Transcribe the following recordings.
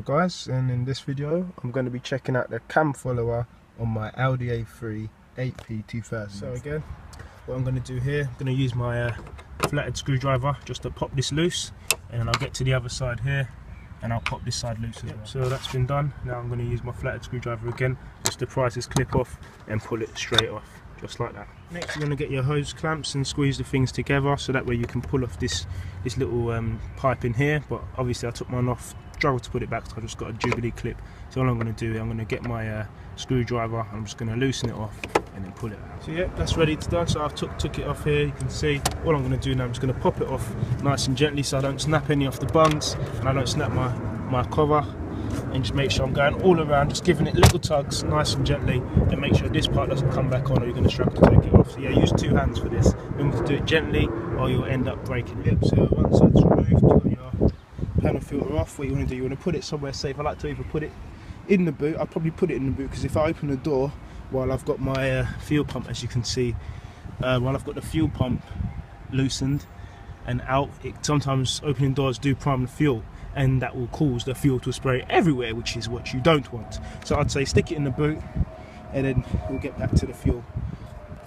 guys, and in this video I'm going to be checking out the cam follower on my Audi A3 TFSI. So again, what I'm going to do here, I'm going to use my flathead screwdriver just to pop this loose, and then I'll get to the other side here and I'll pop this side loose as well. So that's been done. Now I'm going to use my flathead screwdriver again just to prise this clip off and pull it straight off, just like that. Next, you're going to get your hose clamps and squeeze the things together so that way you can pull off this little pipe in here. But obviously I took mine off, struggled to put it back, so I just got a Jubilee clip. So all I'm going to do, I'm going to get my screwdriver, I'm just going to loosen it off and then pull it out. So yeah, that's ready to done. So I've took it off here. You can see all I'm going to do now, I'm just going to pop it off nice and gently so I don't snap any off the bungs and I don't snap my cover. And just make sure I'm going all around, just giving it little tugs nice and gently, and make sure this part doesn't come back on or you're going to struggle to take it off. So yeah, use two hands for this. Remember to do it gently or you'll end up breaking it. Yep, so once that's removed, you've got your panel filter off. What you want to do, you want to put it somewhere safe. I like to either put it in the boot. I'll probably put it in the boot because if I open the door while I've got my fuel pump, as you can see, while I've got the fuel pump loosened and out, sometimes opening doors do prime the fuel, and that will cause the fuel to spray everywhere, which is what you don't want. So I'd say stick it in the boot and then we'll get back to the fuel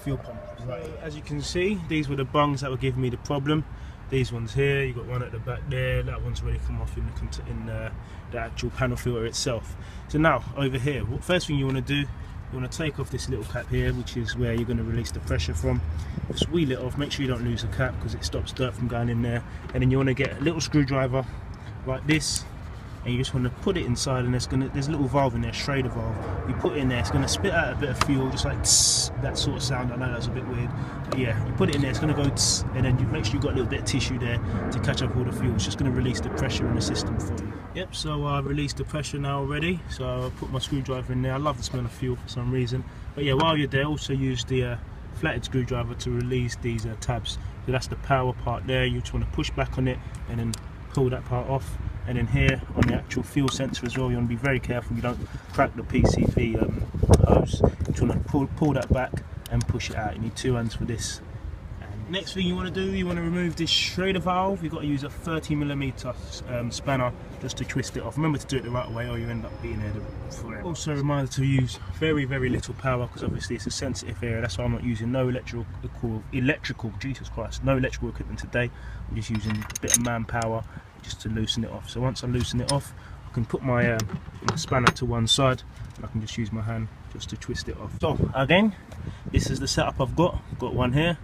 pump. Right. As you can see, these were the bungs that were giving me the problem. These ones here, you've got one at the back there, that one's already come off in the actual panel filter itself. So now over here, first thing you want to do, you want to take off this little cap here, which is where you're going to release the pressure from. Just wheel it off, make sure you don't lose the cap because it stops dirt from going in there. And then you want to get a little screwdriver like this, and you just want to put it inside, and there's a little valve in there, schrader valve. You put it in there, it's going to spit out a bit of fuel, just like tss, that sort of sound. I know that's a bit weird, but yeah, you put it in there, it's going to go tss, and then you make sure you've got a little bit of tissue there to catch up all the fuel. It's just going to release the pressure in the system for you. Yep, so I've released the pressure now already, so I put my screwdriver in there. I love the smell of fuel for some reason, but yeah, while you're there, also use the flathead screwdriver to release these tabs. So that's the power part there. You just want to push back on it and then pull that part off, and then here on the actual fuel sensor as well, you want to be very careful you don't crack the PCV hose. You just want to pull that back and push it out. You need two hands for this. And next thing you want to do, you want to remove this schrader valve. You've got to use a 30mm spanner just to twist it off. Remember to do it the right way or you end up being there forever. Also a reminder to use very little power because obviously it's a sensitive area. That's why I'm not using no electrical Jesus Christ, no electrical equipment today. I'm just using a bit of manpower just to loosen it off. So once I loosen it off, I can put my spanner to one side and I can just use my hand just to twist it off. So again, this is the setup I've got. I've got one here,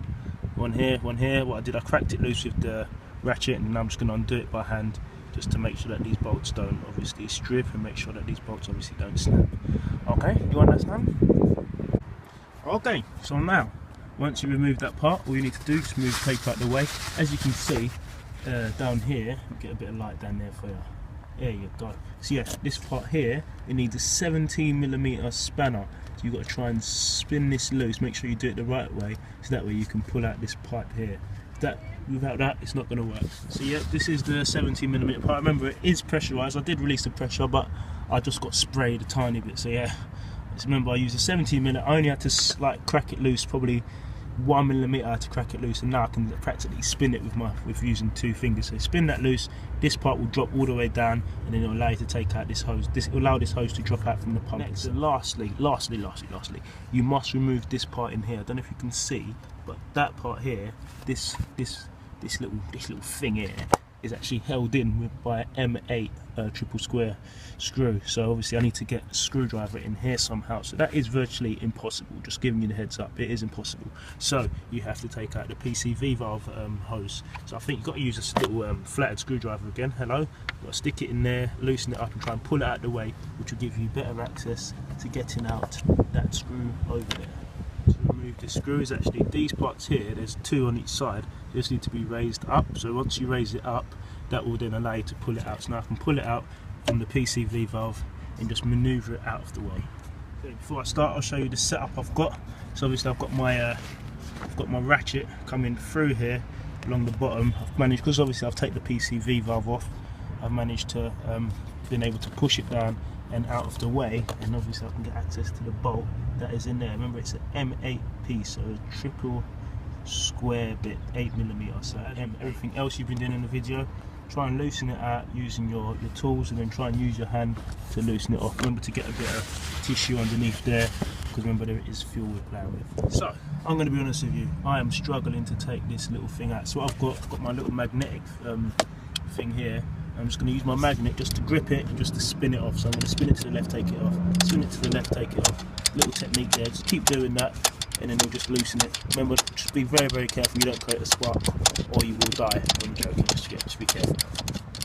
one here, one here. What I did, I cracked it loose with the ratchet, and I'm just going to undo it by hand just to make sure that these bolts don't obviously strip and make sure that these bolts obviously don't snap. Okay, you understand? Okay, so now once you remove that part, all you need to do is move tape out the way. As you can see down here, get a bit of light down there for you. There you go. So yeah, this part here, it needs a 17mm spanner. So you've got to try and spin this loose, make sure you do it the right way, so that way you can pull out this pipe here. Without that, it's not going to work. So yeah, this is the 17mm part. Remember, it is pressurized. I did release the pressure, but I just got sprayed a tiny bit. So yeah, just remember I used a 17mm. I only had to like crack it loose, probably 1mm to crack it loose, and now I can practically spin it with using two fingers. So spin that loose, this part will drop all the way down, and then it will allow you to take out this hose. It will allow this hose to drop out from the pump. Next, and lastly, you must remove this part in here. I don't know if you can see, but that part here, this little thing here, is actually held in by an M8 triple square screw. So obviously I need to get a screwdriver in here somehow. So that is virtually impossible, just giving you the heads up, it is impossible. So you have to take out the PCV valve hose. So I think you've got to use this little flathead screwdriver again. Hello, you've got to stick it in there, loosen it up and try and pull it out of the way, which will give you better access to getting out that screw over there. To remove this screw is actually these parts here, there's two on each side, they just need to be raised up. So once you raise it up, that will then allow you to pull it out. So now I can pull it out from the PCV valve and just manoeuvre it out of the way. Okay, before I start, I'll show you the setup I've got. So obviously I've got my ratchet coming through here along the bottom. I've managed, because obviously I've taken the PCV valve off, I've managed to been able to push it down and out of the way, and obviously I can get access to the bolt that is in there. Remember, it's an M8 piece, so a triple square bit, 8mm. So everything else you've been doing in the video, try and loosen it out using your tools, and then try and use your hand to loosen it off. Remember to get a bit of tissue underneath there, because remember there is fuel we're playing with. So I'm going to be honest with you, I am struggling to take this little thing out. So I've got my little magnetic thing here. I'm just going to use my magnet just to grip it and just to spin it off. So I'm going to spin it to the left, take it off, spin it to the left, take it off. Little technique there, just keep doing that, and then you'll just loosen it. Remember, just be very, very careful you don't create a spark, or you will die. I'm joking, just be careful.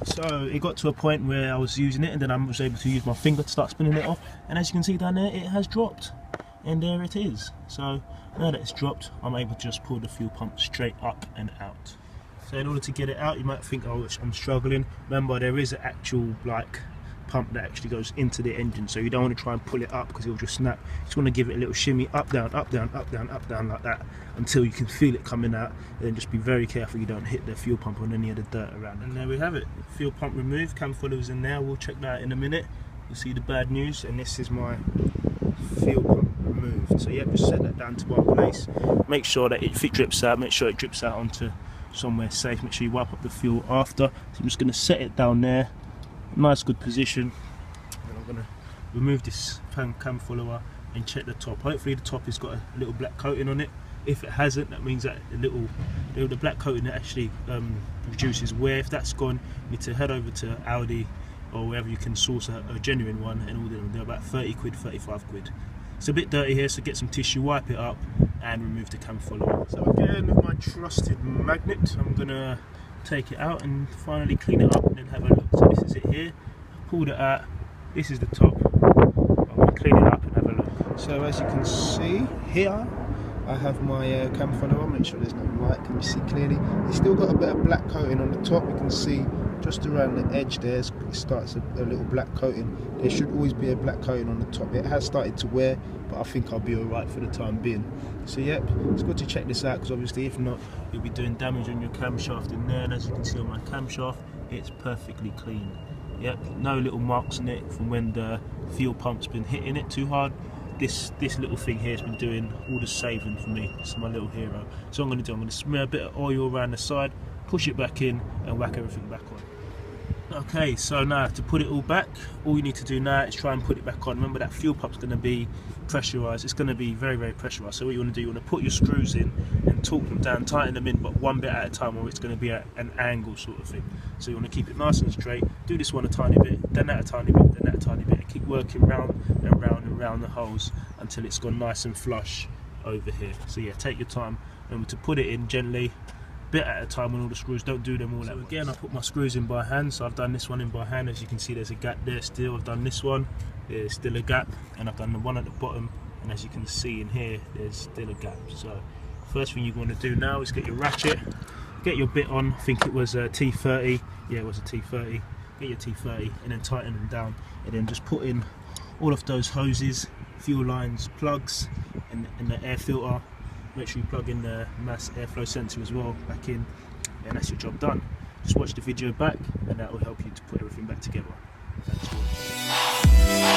So it got to a point where I was using it, and then I was able to use my finger to start spinning it off, and as you can see down there, it has dropped, and there it is. So now that it's dropped, I'm able to just pull the fuel pump straight up and out. So in order to get it out, you might think, oh, I'm struggling. Remember, there is an actual pump that actually goes into the engine, so you don't want to try and pull it up because it'll just snap. You just want to give it a little shimmy, up, down, up, down, up, down, up, down, like that, until you can feel it coming out. And then just be very careful you don't hit the fuel pump on any of the dirt around. And there we have it, fuel pump removed, cam followers in there. We'll check that out in a minute. You'll see the bad news, and this is my fuel pump removed. So yeah, just set that down to one place. Make sure that if it drips out, make sure it drips out onto somewhere safe. Make sure you wipe up the fuel after. So I'm just going to set it down there, nice good position, and I'm going to remove this cam follower and check the top. Hopefully the top has got a little black coating on it. If it hasn't, that means that the black coating actually reduces wear. If that's gone, you need to head over to Audi or wherever you can source a genuine one, and all they're about 30 quid, 35 quid. It's a bit dirty here, so get some tissue, wipe it up and remove the cam follower. So again, with my trusted magnet, I'm going to take it out and finally clean it up and then have a look. So this is it here, pulled it out, this is the top. I'm going to clean it up and have a look. So as you can see here, I have my cam follower. Make sure there's no light, can you see clearly? It's still got a bit of black coating on the top. You can see just around the edge there, it starts a little black coating. There should always be a black coating on the top. It has started to wear, but I think I'll be alright for the time being. So yep, it's good to check this out, because obviously if not, you'll be doing damage on your camshaft in there. And as you can see on my camshaft, it's perfectly clean. Yep, no little marks on it from when the fuel pump's been hitting it too hard. This little thing here has been doing all the saving for me. It's my little hero. So what I'm going to do, I'm going to smear a bit of oil around the side, push it back in and whack everything back on. Okay, so now to put it all back, all you need to do now is try and put it back on. Remember that fuel pump's going to be pressurised. It's going to be very, very pressurised. So what you want to do, you want to put your screws in and torque them down, tighten them in, but one bit at a time, or it's going to be at an angle sort of thing. So you want to keep it nice and straight. Do this one a tiny bit, then that a tiny bit, then that a tiny bit, and keep working round and round and round the holes until it's gone nice and flush over here. So yeah, take your time. Remember to put it in gently, bit at a time on all the screws, don't do them all at once. Again, I put my screws in by hand, so I've done this one in by hand. As you can see, there's a gap there still. I've done this one, there's still a gap, and I've done the one at the bottom, and as you can see in here, there's still a gap. So first thing you want to do now is get your ratchet, get your bit on. I think it was a T30, yeah, it was a T30. Get your T30 and then tighten them down, and then just put in all of those hoses, fuel lines, plugs, and the air filter. Make sure you plug in the mass airflow sensor as well back in, and that's your job done. Just watch the video back, and that will help you to put everything back together. Thanks for watching.